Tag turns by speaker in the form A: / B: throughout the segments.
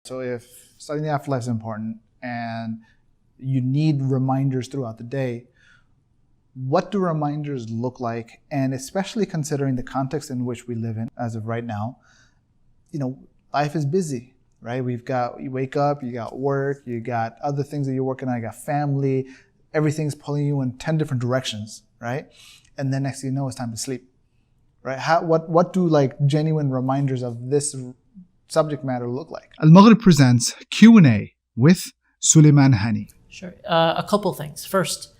A: So if studying the afterlife is important and you need reminders throughout the day, what do reminders look like? And especially considering the context in which we live in as of right now, life is busy, right? You wake up, you got work, you got other things that you're working on, you got family, everything's pulling you in 10 different directions, right? And then next thing you know, it's time to sleep, right? What do genuine reminders of this subject matter look like?
B: AlMaghrib presents Q&A with Suleiman Hani.
C: Sure. A couple things. First,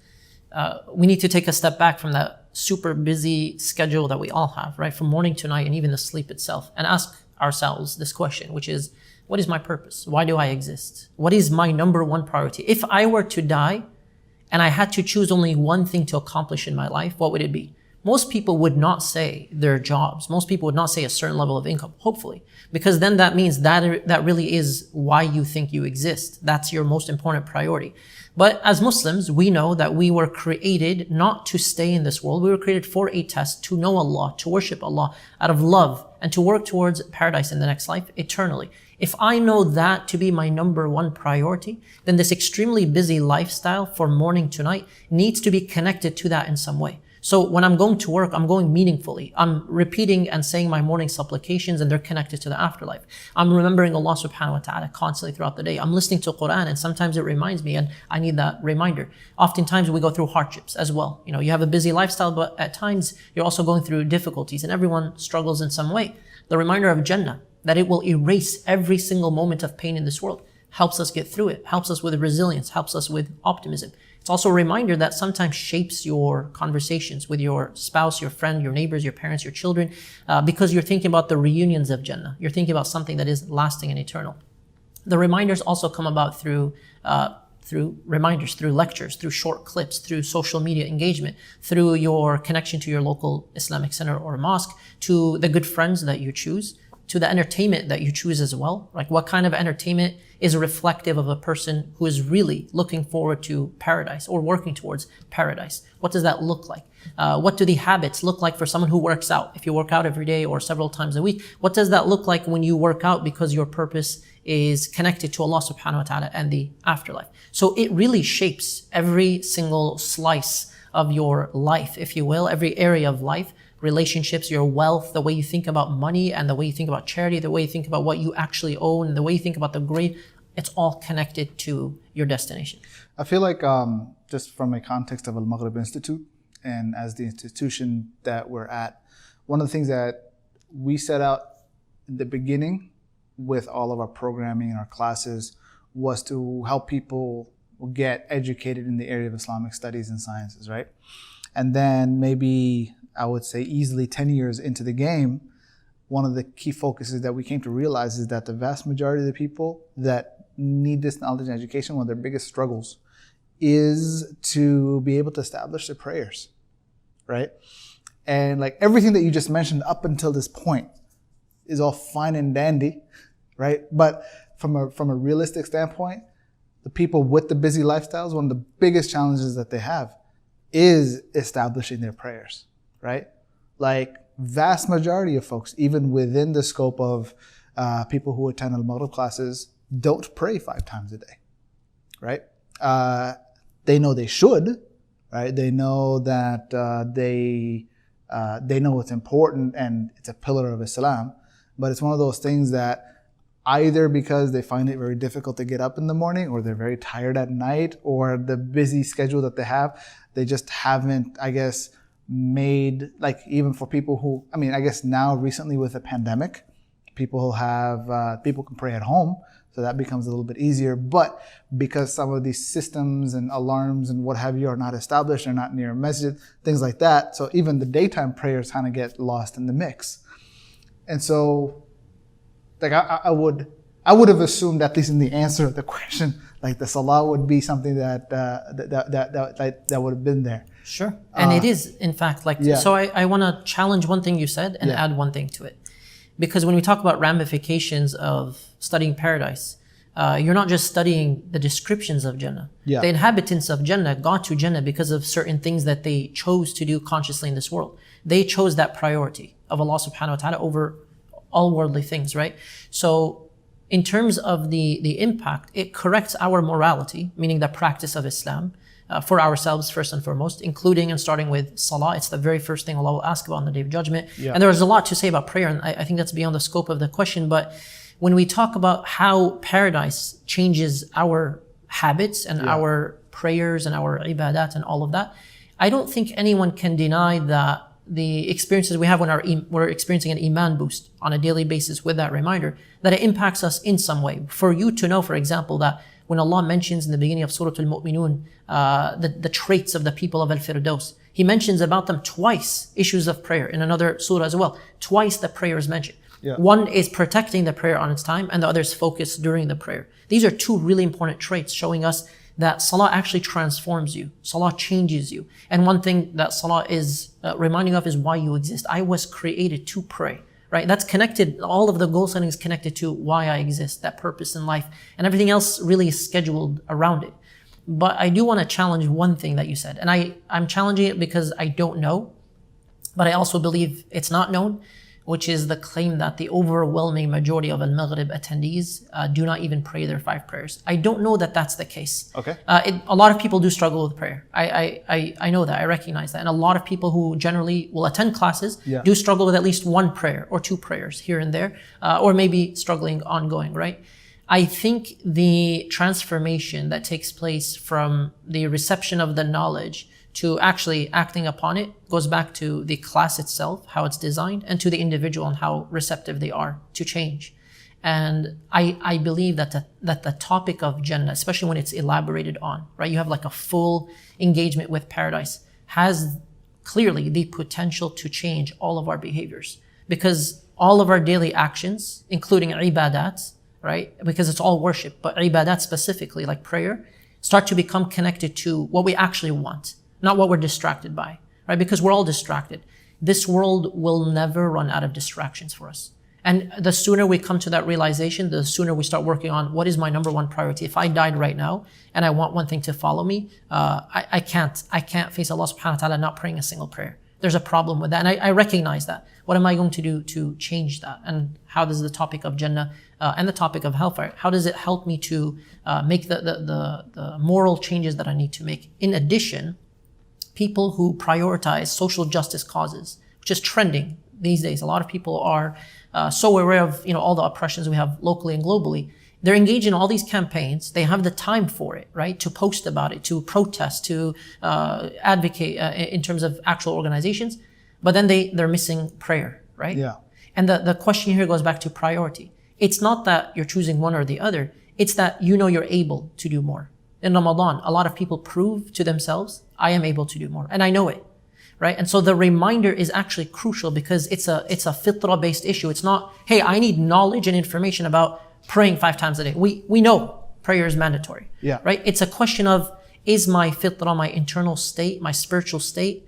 C: we need to take a step back from that super busy schedule that we all have, right? From morning to night and even the sleep itself, and ask ourselves this question, which is, what is my purpose? Why do I exist? What is my number one priority? If I were to die and I had to choose only one thing to accomplish in my life, what would it be? Most people would not say their jobs. Most people would not say a certain level of income, hopefully, because then that means that really is why you think you exist. That's your most important priority. But as Muslims, we know that we were created not to stay in this world. We were created for a test, to know Allah, to worship Allah out of love, and to work towards paradise in the next life eternally. If I know that to be my number one priority, then this extremely busy lifestyle from morning to night needs to be connected to that in some way. So when I'm going to work, I'm going meaningfully. I'm repeating and saying my morning supplications, and they're connected to the afterlife. I'm remembering Allah subhanahu wa ta'ala constantly throughout the day. I'm listening to Quran, and sometimes it reminds me, and I need that reminder. Oftentimes we go through hardships as well. You have a busy lifestyle, but at times you're also going through difficulties, and everyone struggles in some way. The reminder of Jannah, that it will erase every single moment of pain in this world, helps us get through it, helps us with resilience, helps us with optimism. It's also a reminder that sometimes shapes your conversations with your spouse, your friend, your neighbors, your parents, your children, because you're thinking about the reunions of Jannah. You're thinking about something that is lasting and eternal. The reminders also come about through reminders, through lectures, through short clips, through social media engagement, through your connection to your local Islamic center or mosque, to the good friends that you choose, to the entertainment that you choose as well. Like, what kind of entertainment is reflective of a person who is really looking forward to paradise or working towards paradise? What does that look like? What do the habits look like for someone who works out? If you work out every day or several times a week, what does that look like when you work out because your purpose is connected to Allah subhanahu wa ta'ala and the afterlife? So it really shapes every single slice of your life, if you will, every area of life. Relationships, your wealth, the way you think about money, and the way you think about charity, the way you think about what you actually own, the way you think about the grade, it's all connected to your destination.
A: I feel like just from a context of AlMaghrib Institute and as the institution that we're at, one of the things that we set out in the beginning with all of our programming and our classes was to help people get educated in the area of Islamic studies and sciences, right? And then maybe I would say easily 10 years into the game, one of the key focuses that we came to realize is that the vast majority of the people that need this knowledge and education, one of their biggest struggles is to be able to establish their prayers, right? And like everything that you just mentioned up until this point is all fine and dandy, right? But from a realistic standpoint, the people with the busy lifestyles, one of the biggest challenges that they have is establishing their prayers, right? Like vast majority of folks, even within the scope of people who attend AlMaghrib classes, don't pray 5 times a day, right? They know they should, right? They know that they know it's important and it's a pillar of Islam, but it's one of those things that either because they find it very difficult to get up in the morning, or they're very tired at night, or the busy schedule that they have, they just haven't, I guess, made, like, even for people who, I mean, I guess now recently with the pandemic, people can pray at home, so that becomes a little bit easier. But because some of these systems and alarms and what have you are not established, they're not near a masjid, things like that, so even the daytime prayers kind of get lost in the mix. And so, like, I would have assumed, at least in the answer of the question, like the salah would be something that would have been there.
C: Sure. And it is, in fact, like, yeah. So I want to challenge one thing you said and add one thing to it. Because when we talk about ramifications of studying paradise, you're not just studying the descriptions of Jannah. Yeah. The inhabitants of Jannah got to Jannah because of certain things that they chose to do consciously in this world. They chose that priority of Allah subhanahu wa ta'ala over all worldly things, right? So in terms of the impact, it corrects our morality, meaning the practice of Islam, for ourselves first and foremost, including and starting with salah. It's the very first thing Allah will ask about on the Day of Judgment.
A: Yeah.
C: And there's a lot to say about prayer, and I think that's beyond the scope of the question. But when we talk about how paradise changes our habits and our prayers and our ibadat and all of that, I don't think anyone can deny that the experiences we have when we're experiencing an iman boost on a daily basis with that reminder, that it impacts us in some way. For you to know, for example, that when Allah mentions in the beginning of Surah Al-Mu'minun, the traits of the people of Al-Firdaus, He mentions about them twice issues of prayer. In another surah as well, twice the prayer is mentioned.
A: Yeah.
C: One is protecting the prayer on its time, and the other is focus during the prayer. These are two really important traits showing us that salah actually transforms you. Salah changes you. And one thing that salah is reminding of is why you exist. I was created to pray, right? That's connected, all of the goal setting is connected to why I exist, that purpose in life. And everything else really is scheduled around it. But I do want to challenge one thing that you said. And I'm challenging it because I don't know, but I also believe it's not known, which is the claim that the overwhelming majority of AlMaghrib attendees do not even pray their 5 prayers. I don't know that that's the case.
A: Okay.
C: A lot of people do struggle with prayer. I know that, I recognize that. And a lot of people who generally will attend classes do struggle with at least 1 prayer or 2 prayers here and there, or maybe struggling ongoing, right? I think the transformation that takes place from the reception of the knowledge to actually acting upon it goes back to the class itself, how it's designed, and to the individual and how receptive they are to change. And I believe that the topic of Jannah, especially when it's elaborated on, right? You have like a full engagement with paradise, has clearly the potential to change all of our behaviors. Because all of our daily actions, including ibadat, right? Because it's all worship, but ibadat specifically, like prayer, start to become connected to what we actually want, not what we're distracted by, right? Because we're all distracted. This world will never run out of distractions for us. And the sooner we come to that realization, the sooner we start working on what is my number one priority. If I died right now and I want one thing to follow me, I can't face Allah subhanahu wa ta'ala not praying a single prayer. There's a problem with that. And I recognize that. What am I going to do to change that? And how does the topic of Jannah and the topic of hellfire, how does it help me to make the moral changes that I need to make? In addition, people who prioritize social justice causes, which is trending these days. A lot of people are so aware of all the oppressions we have locally and globally. They're engaged in all these campaigns. They have the time for it, right? To post about it, to protest, to advocate in terms of actual organizations. But then they're missing prayer, right?
A: Yeah.
C: And the question here goes back to priority. It's not that you're choosing one or the other. It's that you're able to do more. In Ramadan, a lot of people prove to themselves, I am able to do more. And I know it, right? And so the reminder is actually crucial because it's a fitrah-based issue. It's not, hey, I need knowledge and information about praying 5 times a day. We know prayer is mandatory, right? It's a question of, is my fitrah, my internal state, my spiritual state,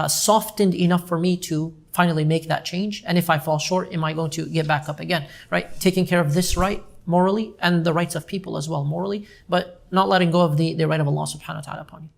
C: softened enough for me to finally make that change? And if I fall short, am I going to get back up again, right? Taking care of this right morally and the rights of people as well morally, but not letting go of the right of Allah subhanahu wa ta'ala upon you.